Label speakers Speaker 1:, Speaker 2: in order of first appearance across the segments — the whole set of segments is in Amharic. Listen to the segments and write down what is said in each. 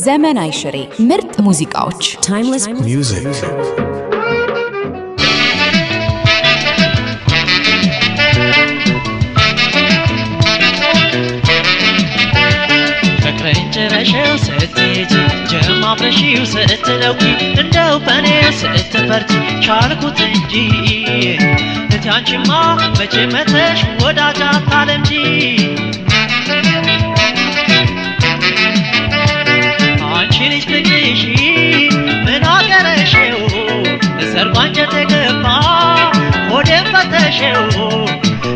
Speaker 1: ዘመናዊ ሽሬ ምርጥ ሙዚቃዎች
Speaker 2: timeless music
Speaker 3: ፍቅረንጨረሽው ስትጂ ጀማምረሽው ስትለውቂ እንደው በኔ ስትፈርጂ ቻልኩት እንጂ እታንቺማ መቼ መተሽ ወዳጅ አታለምጂ አንቺ ልጅ ፍቅርሽ ምን አገረሽው ሰርጓንጀ ተገባ ወደም ፈተሽው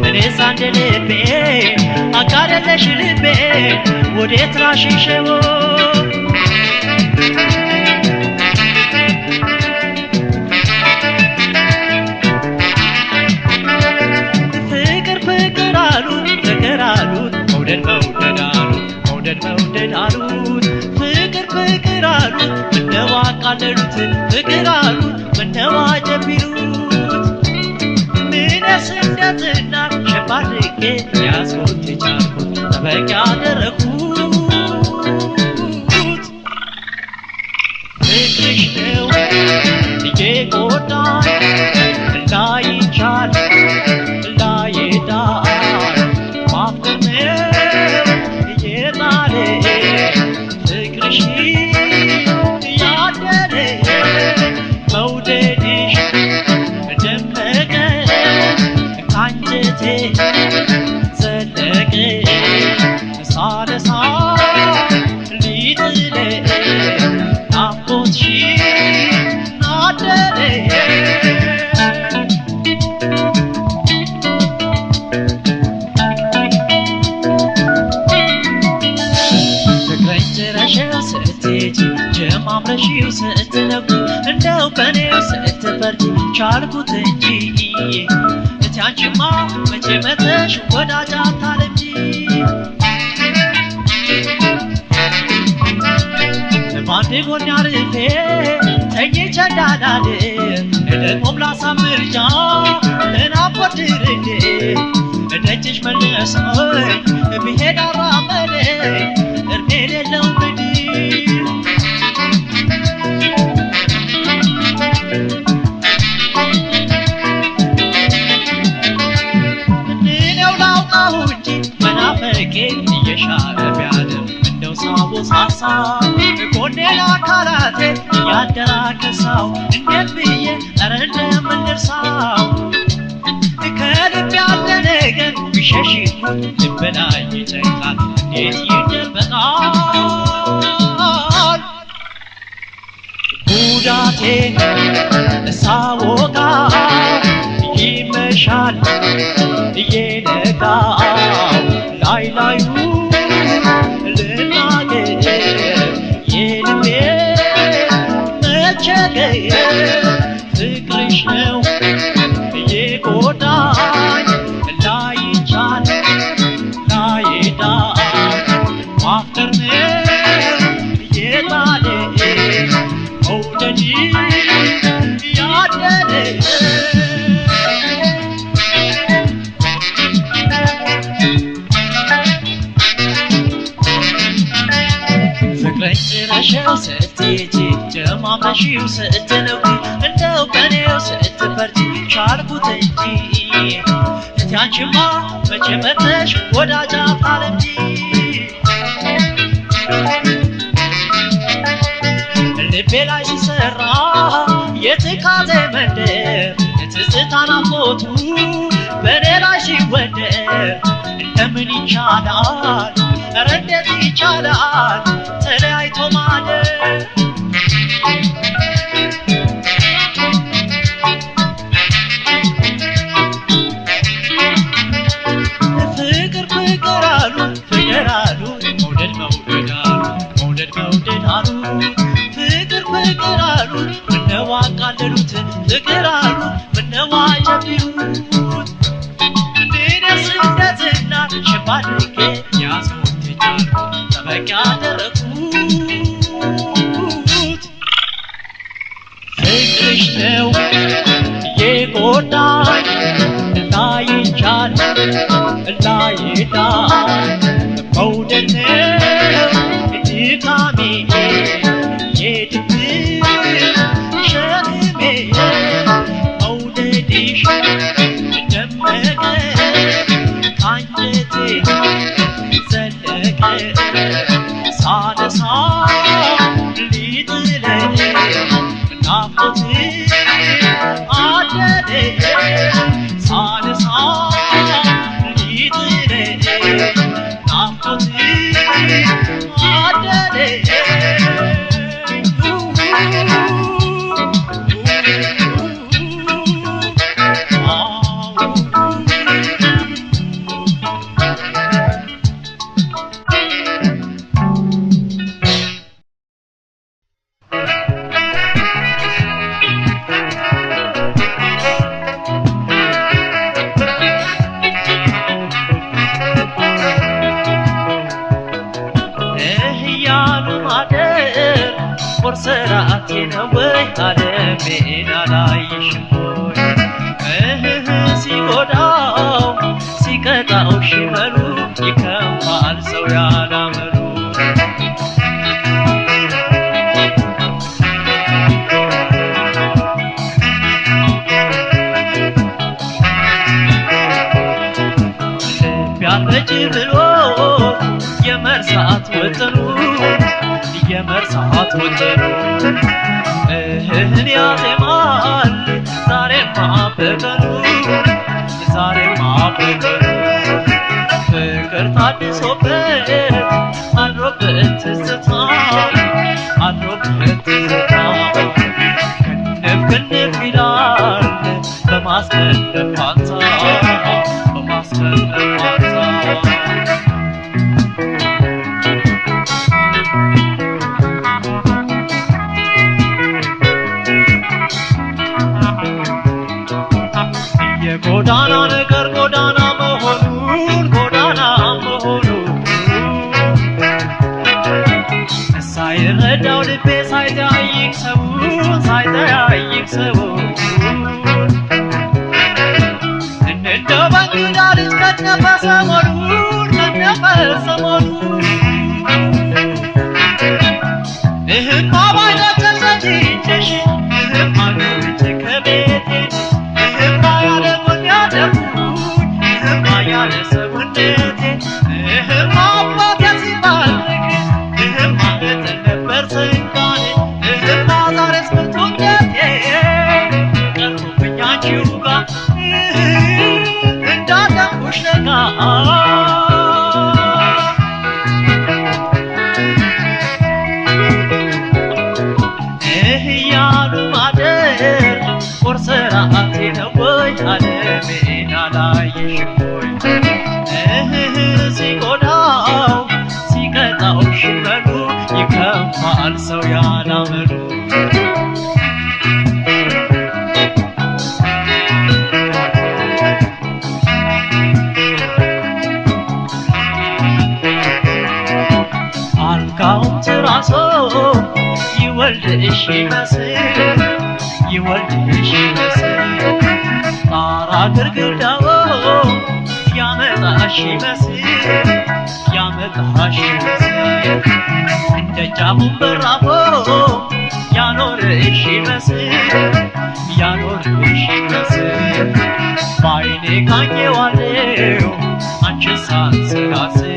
Speaker 3: እኔስ አንድ ልቤ አጋደለሽ ልቤ ወዴት ራሽሽው ፍቅር ፍቅር አሉት መውደድ መውደድ አሉት ፍቅር ፍቅር አሉት ምነው አቃለሉት ፍቅር አሉት ምነው አጀቢሉት ምንስ እንደትና ሸባድቄ ያስቆት ቻልኩት ተበቃ አደረኩት ፍቅርሽ ነው እየጎዳኝ ላይቻል ላይዳል ማፍቀር ፍቅርሽ ያደረ መውደድሽ ደመቀ ካንጀቴ ዘለቀ ሳለሳ ሊጥለ ናፍቆትሽ ናደረ ጀማምረሽው ስትለውቂ እንደው በኔው ስትፈርጂ ቻልኩት እንጂ እታንቺማ መቼ መተሽ ወዳጅ አታለምጂ ባንዴ ጎን አርፌ ተኝቼ እንዳላድር ደግሞም ላሳምርጃ ለናፍቆትሽ እደጅሽ መለሰኝ ብሄድ አራመደኝ እርሜ የሌለው ምድር እየሻረ ቢያለም እንደው ሳቦ ሳሳ ጎኔን አካላቴ ያደራከሳው እንዴት ብዬ ኧረ እንደምንደርሳው ከልብ ያለ ነገር ቢሸሽኩት ልብ ላይ ይጨንቃል እንዴት ይደበቃል ጉዳቴ ሳወጋ ይመሻል እየነጋው ላይላዩ ልናገር የልቤ መቸገር ፍቅርሽ ነው እየጎዳኝ ላይቻል ላይዳል ማፍቀር ነው እየጣለ መውደድ ያደረ ፍቅረንጨረሽው ስትጂ ጀማምረሽው ስትለውቂ እንደው በኔው ስትፈርጂ ቻልኩት እንጂ እታንቺማ መቼ መተሽ ወዳጅ አታለምጂ ልቤ ላይ ሲሰራ የትካዜ መንደር የትዝታ ናፍቆቱ በኔ ላይ ሲወደር እንደምን ይቻላል ኧረ እንዴት ይቻላል ተለያይቶ ማደር ፍቅር ፍቅር አሉት መውደድ መውደድ አሉት ፍቅር ፍቅር አሉት ምነው አቃለሉት ፍቅር አሉት ምነው አጀቢሉት ምንስ እንደትና ሸባድቄ ያስቆት ቻልኩት ተበቃ አደረኩት ፍቅርሽ ነው የጎዳኝ ላይቻል ላይዳል መውደድ ነው ቁርስራቴ ነው ወይ ዓለሜን አላየሽም ወይ ሲጎዳው ሲቀጣው ሽመሉ ይከፋል ሰው ያላመሉ ያለች ብሎ የመርሳት ወጥኑ የመርሳት ወጥኑ ያዜማል ዛሬማ በቀኑ ዛሬማ በቀኑ ፍቅር ታድሶበት አድሮበት ትዝታ አድሮበት ትዝታ ክንፍ ክንፍ ይላል በማስከነፍ ፋንታ በማስከነፍ ፋንታ የጎዳና ነገር ጎዳና መሆኑን ሳይረዳው ልቤ ሳይጠያይቅ ሰውን እንደው በእንግዳ ልጅ ከነፈ ሰሞኑን እህማ ባይነት ተሰጥቼሽ እህማ ገብቼ ከቤቴ እህማ ያለ ጎን ያደርጉኝ እህማ ያለ ሰውነቴ እህማ አባቴ ሲባርክ እህማ እጥል ነበር ስንቃኔ እህማ ዛሬስ ብርቱነቴ ቀርቦብኝ አንቺው ጋር እንዳለምኩሽ ነጋ ቁርስራቴ ነው ወይ ዓለሜን አላየሽም ወይ ሲጎዳው ሲቀጣው ሽመሉ ይከፋል ሰው ያላመሉ አልጋውም ትራሶ ይወልድሽ ይመስል ጣራ ግርግዳው ያመጣሽ ይመስል እንደ ጫፉን በራፎ ያኖርሽ ይመስል በዓይኔ ካኘዋለው አንቺን ሳስላስል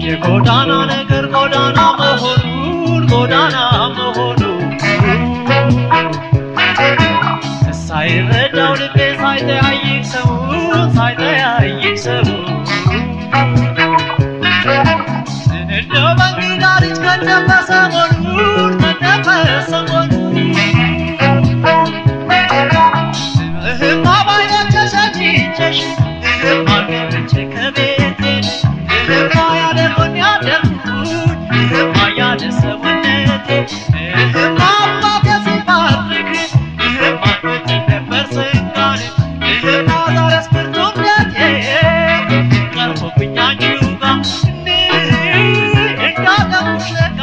Speaker 3: የጎዳና ነገር ጎዳና መሆኑን ሳይረዳው ልቤ ሳይጠያይቅ ሰውን እንደው በእንግዳ ልጅ ከነፈ ሰሞኑን እህማ ባይነት ተሰጥቼሽ እህማ ገብቼ ከቤቴ እህማ ያለ ጎን ያደርጉኝ እህማ ያለ ሰውነቴ እህማ አባቴ ሲባርክ እህማ እጥል ነበር ስንቃኔ እህማ ዛሬስ ብርቱነቴ ቀርቦብኝ አንቺው ጋር እንዳለምኩሽ ነጋ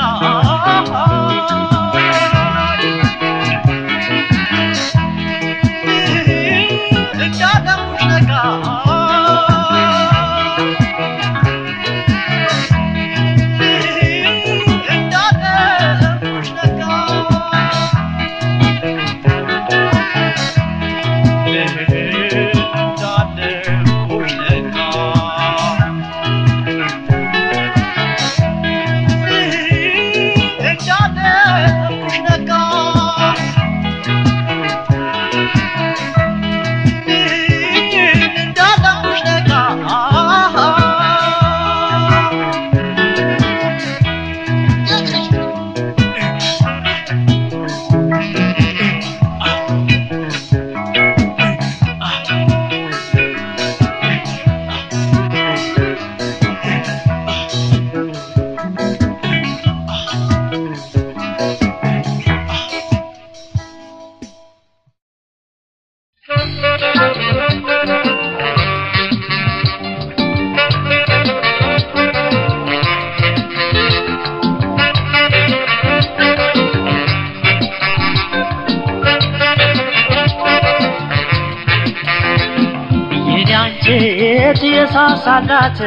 Speaker 3: የሳሳላት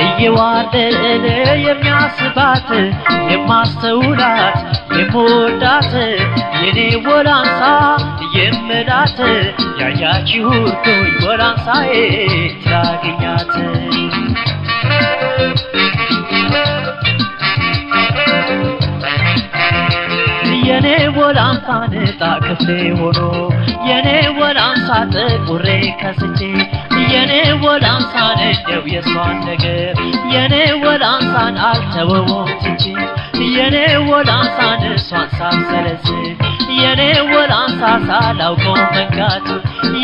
Speaker 3: እየዋደለ የሚያስባት የማስተውላት የምወዳት የኔ ወላንሳ የምላት ያያችሁ ሁሉኝ ወላንሳዬ ትራገኛት የኔ ወላንሳ ነጣ ክፍሌ ሆኖ የኔ ወላንሳ ጥቁሬ ከስቼ የኔ ወላንሳ እንደው የሷን ነገር የኔ ወላንሳን አልተወውም ትቼ የኔ ወላንሳን እሷን ሳልሰለስል የኔ ወላንሳ ሳላውቀው መንጋቱ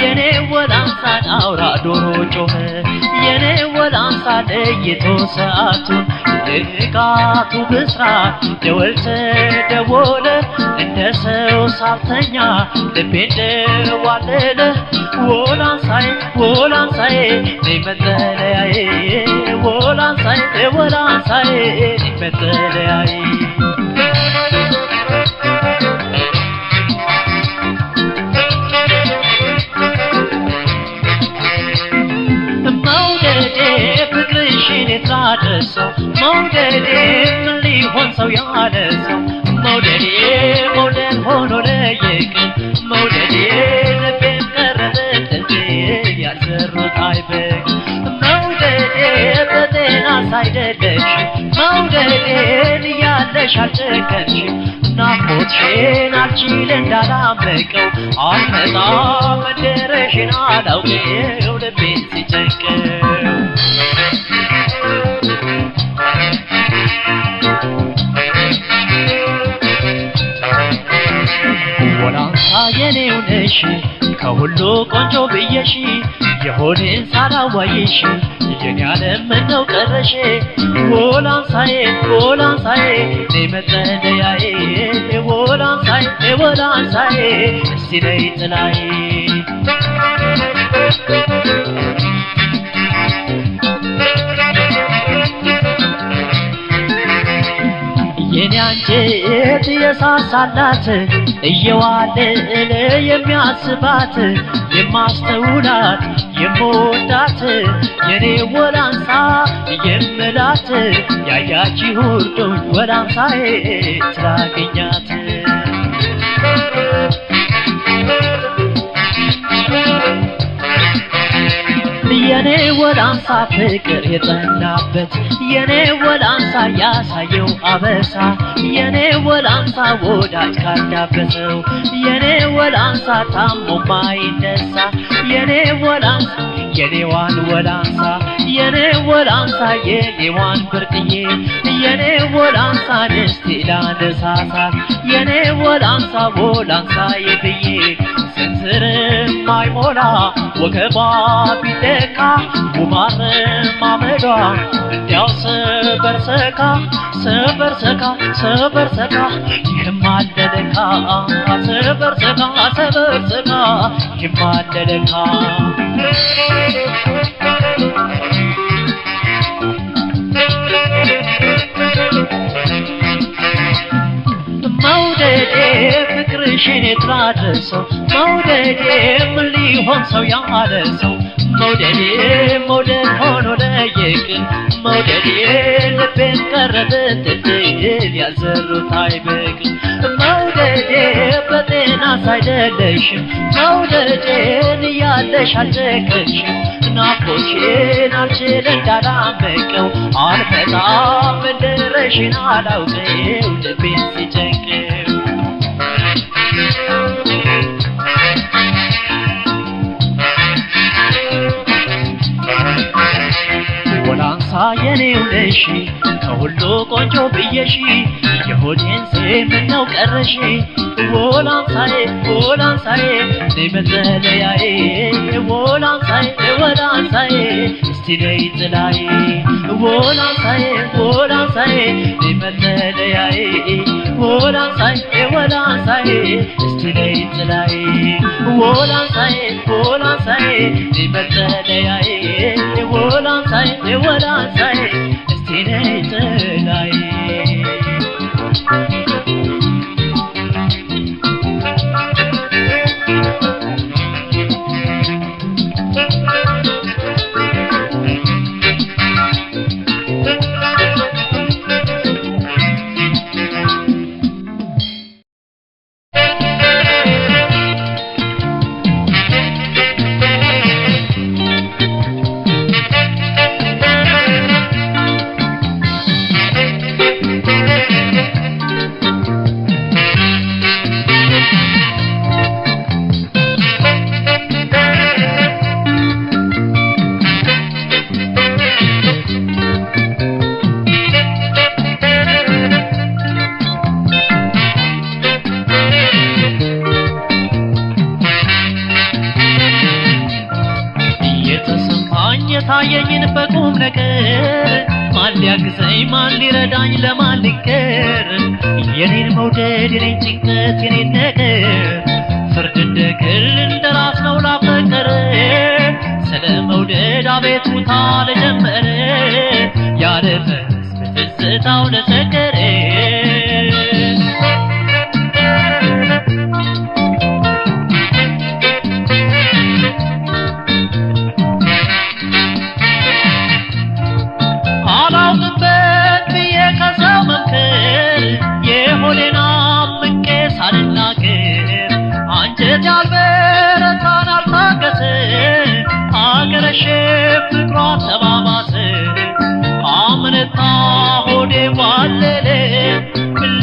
Speaker 3: የኔ ወላንሳን አውራ ዶሮ ጮኸ የኔ ወላንሳ ለይቶ ሰዓቱን ንጋቱ ብስራት ደወል ተደወለ እንደ ሰው ሳልተኛ ልቤ እንደዋለለ ወላንሳዬ ወላንሳዬ ነይ መጠለያዬ ወላንሳዬ ወላንሳዬ ነይ መጠለያዬ መውደዴ ምን ሊሆን ሰው ያለሰው መውደዴ መውደድ ሆኖ ለየቅን መውደዴ ልቤን ቀረበልቴ ያልዘሩት አይበቅ መውደዴ በጤና ሳይደለሽ መውደዴን እያለሽ አልጨከንሽ ናፍቆትሽን አልችል እንዳላመቀው አልመጣም መደረሽን አላውቀው ልቤን ሲጨንቀው ወላንሳ የኔው ነሽ ከሁሉ ቆንጆ ብዬሽ የሆዴን ሳላዋይሽ የኔ ዓለም ምነው ቀረሽ ወላንሳዬ ወላንሳዬ ነይ መጠለያዬ ወላንሳዬ ወላንሳዬ እስቲ ነይ ጥላዬ የኔ አንጀት የሳሳላት እየዋለለ የሚያስባት የማስተውላት የምወዳት የኔ ወላንሳ የምላት ያያችሁ ሁሉኝ ወላንሳዬ ትራገኛት የኔ ወላንሳ ፍቅር የጠናበት የኔ ወላንሳ ያሳየው አበሳ የኔ ወላንሳ ወዳጅ ካዳበሰው የኔ ወላንሳ ታሞ ማይነሳ የኔ ወላንሳ የኔዋን ወላንሳ የኔ ወላንሳ የኔዋን ብርቅዬ የኔ ወላንሳ እስቲ ላነሳሳት የኔ ወላንሳ ወላንሳ የብዬ ስንዝርም ማይሞላ ወገቧ ቢለካ ውባር ማመዷ እንዲያው ሰበርሰካ ሰበርሰካ ሰበርሰካ ይህም አለለካ ሰበርሰካ ሰበርሰካ ይህም አለለካ መውደዴ ፍቅርሽን የትራደሰው መውደዴ ምን ሊሆን ሰው ያለሰው መውደዴ መውደድ ሆኖ ለየቅን መውደዴ ልቤን ቀረበልቴ ያልዘሩት አይበቅል መውደዴ በጤና ሳይደለሽ መውደዴን እያለሽ አልጨከንሽም ናፍቆትሽን አልችል እንዳላመቀው አልመጣም መደረሽን አላውቀው ልቤን ሲጨንቀው ወላንሳ የኔው ነሽ ከሁሉ ቆንጆ ብዬሽ የሆዴን ምነው ቀረሽ ወላንሳዬ ወላንሳዬ ነይ መጠለያዬ ወላንሳዬ ወላንሳዬ እስቲ ነይ ጥላዬ ወላንሳዬ ወላንሳዬ ነይ መጠለያዬ ወላንሳዬ ወላንሳዬ እስቲ ነይ ጥላዬ ወላንሳዬ ወላንሳዬ ነይ መጠለያዬ ወላንሳዬ ወላንሳዬ እስቲ ነይ ጥላዬ ሊያግዘኝ ማን ሊረዳኝ ለማን ልንገር የኔን መውደድ የኔን ጭንቀት የኔን ነገር ፍርድ እንደግል እንደራስ ነው ላፈቀረ ስለ መውደድ አቤቱታ ለጀመረ ያለ ፈስ በትዝታው ለሰከረ ፍቅሯ ተባባሰ አምነታ ሆዴ ዋለለ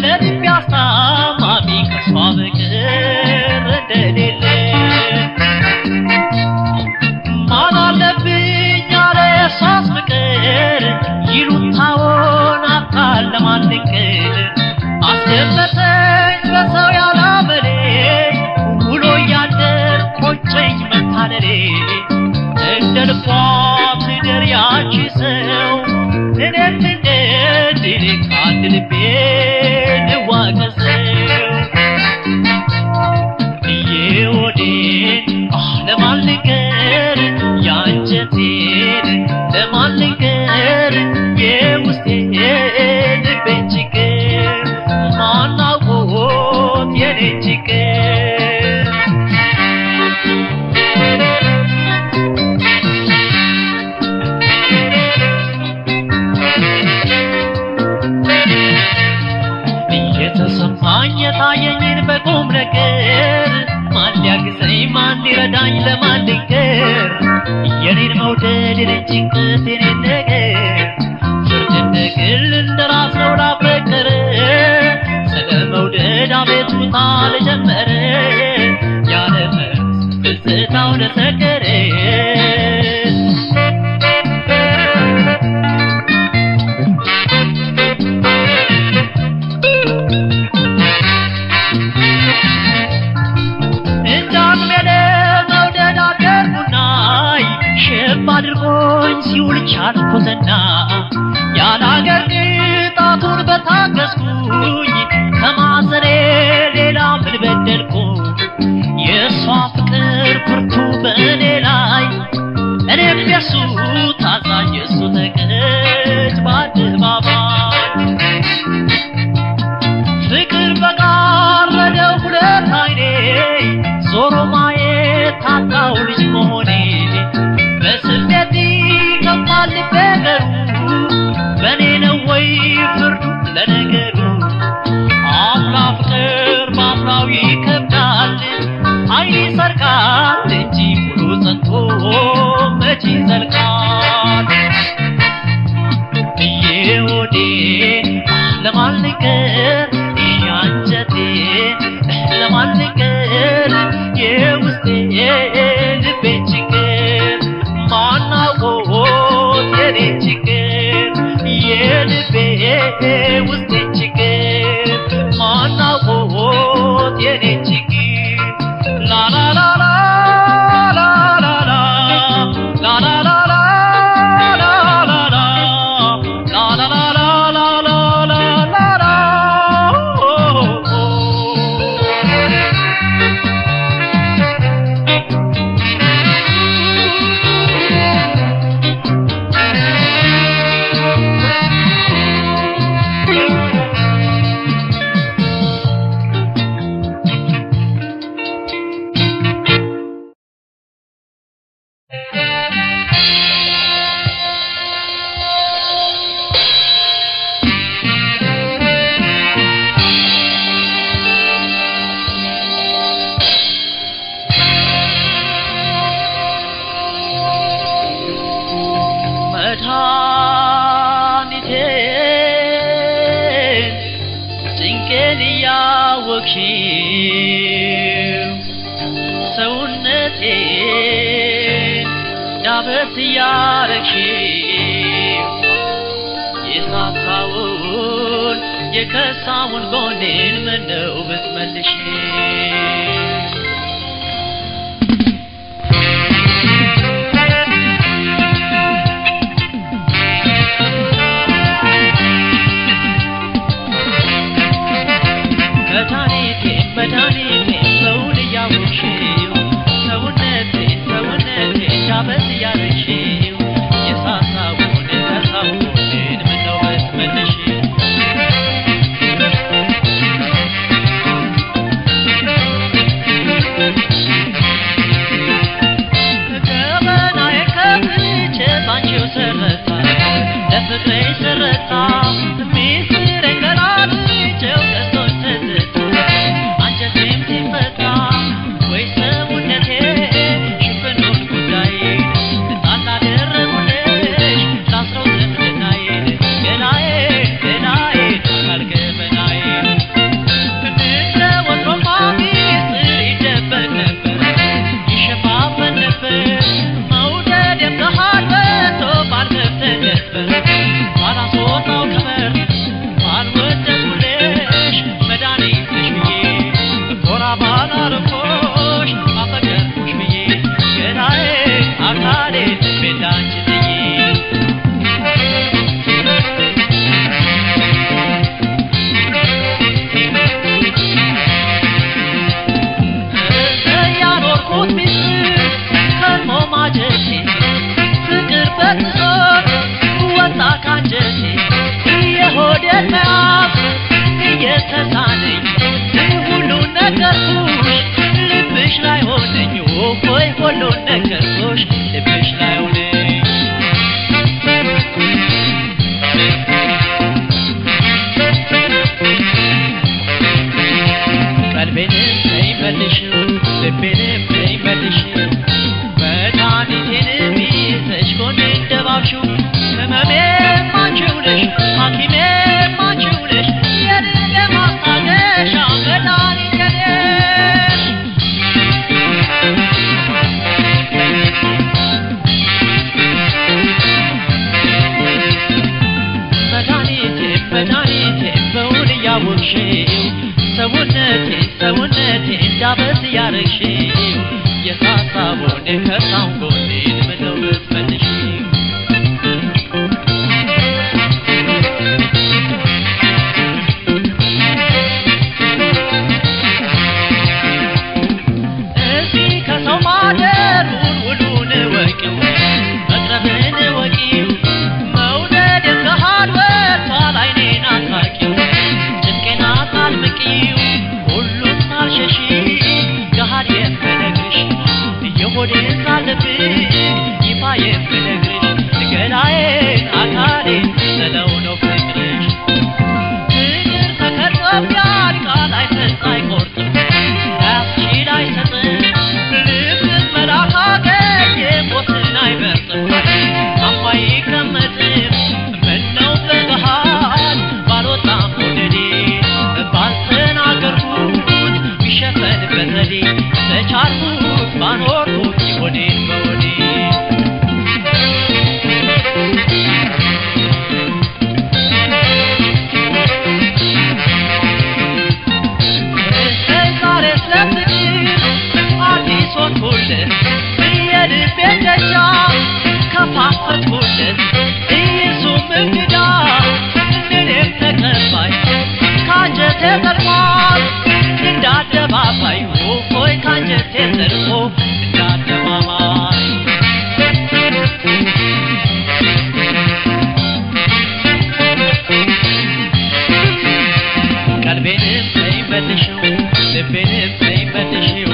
Speaker 3: ለልብ ያስታማሚ ከሷ በቀር እንደሌለ ማን አለብኝ አለ የሷስ ፍቅር ይሉኝታውን አካል ለማን ልንገር አስደመጠኝ በሰው ያላመሌ ውሎ እያደር ቆጨኝ መታለሌ እንደልቧ ትደር ያቺ ሰው እኔም እንደድል ከአንድ ልቤ ልዋቀሰው የሆዴን ለማን ልንገር የአንጀቴን ለማን ልንገር የውስጤን ልቤን ችግር ማን አውቆት የኔን ችግር የታየኝን በቁም ነገር ማን ሊያግዘኝ ማን ሊረዳኝ ለማን ልንገር የኔን መውደድ የኔን ጭንቀት የኔን ነገር ፍርድ እንደግል እንደራስ ነው ላፈቀረ ስለ መውደድ አቤቱታ ለጀመረ ያለ ፈስ ትዝታው ለሰከረ አድርጎኝ ሲውል ቻልኩትና ያላገር ቅጣቱን በታገስኩኝ ከማዘኔ ሌላ ምን በደልኩ የሷ ፍቅር ብርቱ በእኔ ላይ እኔም የሱ ታዛዥ የሱ ተቀጭ በአደባባይ ፍቅር በጋረደው ሁለት አይኔ ዞሮ ማየት ታጣው ልጅ መሆኔ በስሜት ይከፋል ነገሩ በኔ ነው ወይ ፍርዱ ለነገሩ አፍላ ፍቅር በአፍላው ይከብዳል አይን ይሰርቃል እንጂ ሙሉ ጸንቶ መች ይዘልቃል የሆዴ ለማን ልንገር የአንጀቴን ለማን ልንገር የውስጤ ልቤን ችግር ማን አውቆት የኔን ችግር የልቤ ውስጤን ችግር ማን አውቆት የኔን ችግር ላላላላ ሰውነቴን ዳበስ ያረግሽው የሳሳውን የከሳውን ጎኔን ምነው ብትመልሽ ያወቅሽው ሰውነቴ እንዳበስ ያረግሽው የሳሳቦን ከሳው ጎኔን ምነው ብትመልሽው እዚህ ከሰው ማደሩን ውሉን ወቂው መቅረብን ወቂው መውደድ ከሃድ ወጥቷል አይኔን አታቂው ጭንቄን አታልምቂው ሁሉን ሳልሸሽው ገሃድ የምነግርሽ የሆዴን ሳልደብቅ ይፋ የምነግርሽ ገላዬን አካሌን ስለው ነው ፍቅርሽ ፍቅር ተከትሎብኛል ቃል አይሰጥ አይቆርጥም ያስችል አይሰጥም ልብን መላክ አገኘ ሞትን አይበርጥም አይቀመጥም ምነው በገሃድ ባልወጣም ወደዴ ባልተናገርኩት ቢሸፈን በዘዴ ተቻልኩት ባኖርኩት ሆዴን በሆዴ ዛሬ ስለፍቅር አዲስ ሆንኩለት የልቤን ደጃፍ ከፋፈትኩለት እሱም እንግዳ እኔም ተቀባይ ካንጀቴ ጠልቋል እንዳደባባይ ሆይ ካንጀቴ ጠልቆ እንዳደባባይ ቀልቤንም ተይመልሽው ልቤንም ተይመልሽው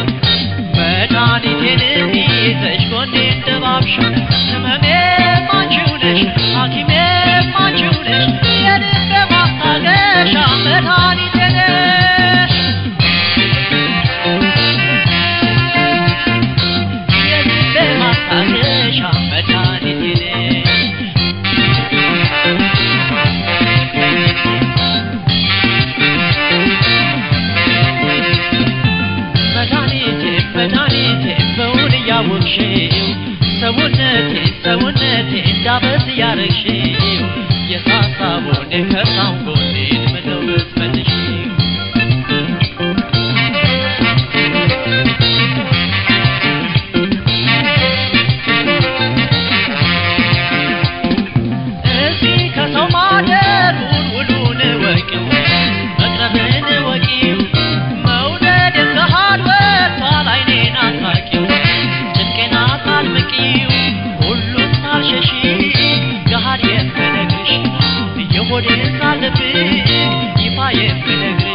Speaker 3: መድኃኒቴንም ይዘሽ ጎኔን ደባብሽው ህመሜም አንቺው ነሽ ሐኪሜም አንቺው ነሽ የልቤ ማስታገሻ መድኃኒቴ ነሽ የልቤ ማስታገሻ መድኃኒቴ ነሽ መድኃኒቴ በውን ያወቅሽው ሰውነቴ እንዳበስ ያረግሽው የሳሳቦን ከሳው ጎኔን ምነው ብትመልሽው እዚህ ከሰው ማደሩን ውሉን ወቂው መቅረብን ወቂው መውደድ ከሃድ ወጥቷል አይኔን አታቂው ጭንቄን አታልምቂው ሁሉን ሳልሸሽው ገሃድ የምነግርሽ የሆዴን ሳልደብቅ ይፋ የምነግርሽ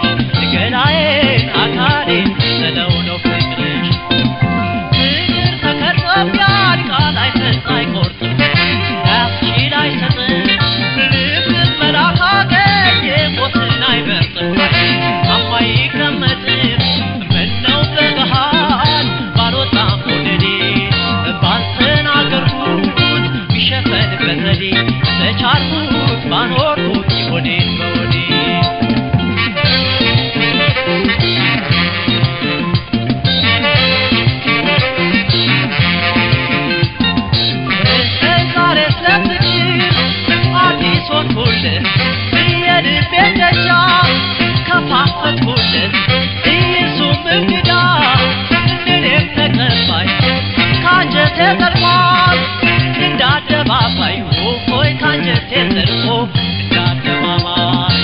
Speaker 3: ገላዬን አካሌን ስለው ነው ፍቅርሽ ፍቅር ተከትሎብኛል ቃል አይሰጥ አይቆርጥም ያስችል አይሰጥም ልብን መላክ አገኘ ሞትን አይበርጥም አይቀመጥም ምነው በገሃድ ባልወጣም ወደዴ ባልተናገርኩት ቢሸፈን በዘዴ ተቻልኩት ባኖርኩት ሆዴን በሆዴ ዛሬ ስለፍቅር አዲስ ሆንኩለት የልቤን ደጃፍ ከፋፈትኩለት እሱም እንግዳ እኔም ተቀባይ ካንጀቴ ጠልቋል እንዳደባባይ ሆይ ካንጀቴ ጠልቆ እንዳደባባይ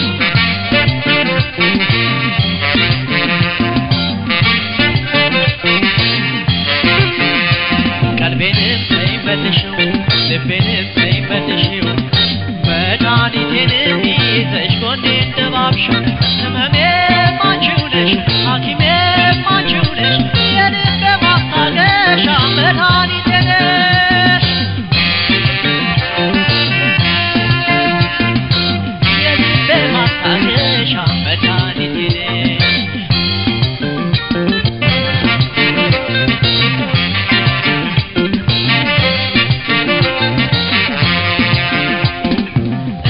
Speaker 3: ቀልቤንም ተይመልሽው ልቤንም ተይመልሽው መድኃኒቴንም ይዘሽ ጎኔን ደባብሽው ህመሜም አንቺው ነሽ ሐኪሜም አንቺው ነሽ የልቤ ማስታገሻ መድኃኒቴ ነሽ የልቤ ማስታገሻ መድኃኒቴ ነሽ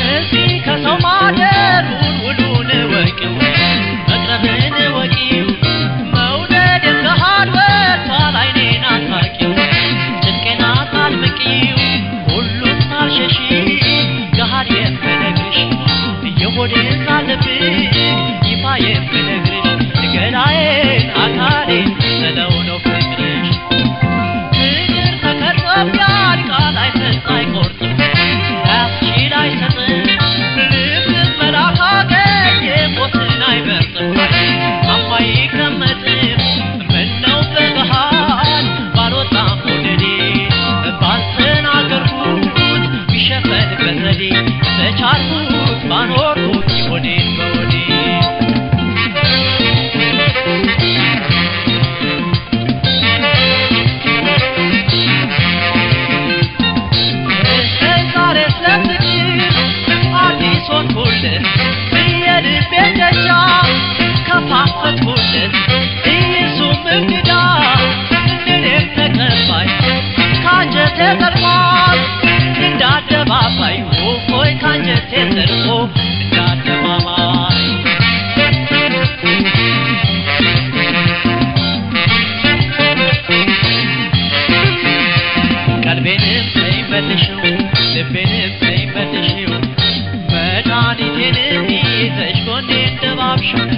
Speaker 3: እዚህ ከሰው ማደሩን ውሉን ወቂው መቅረብን ወቂው መውደድ ከሃድ ወጥቷል አይኔን አታቂው ጭንቄ አልሽኝ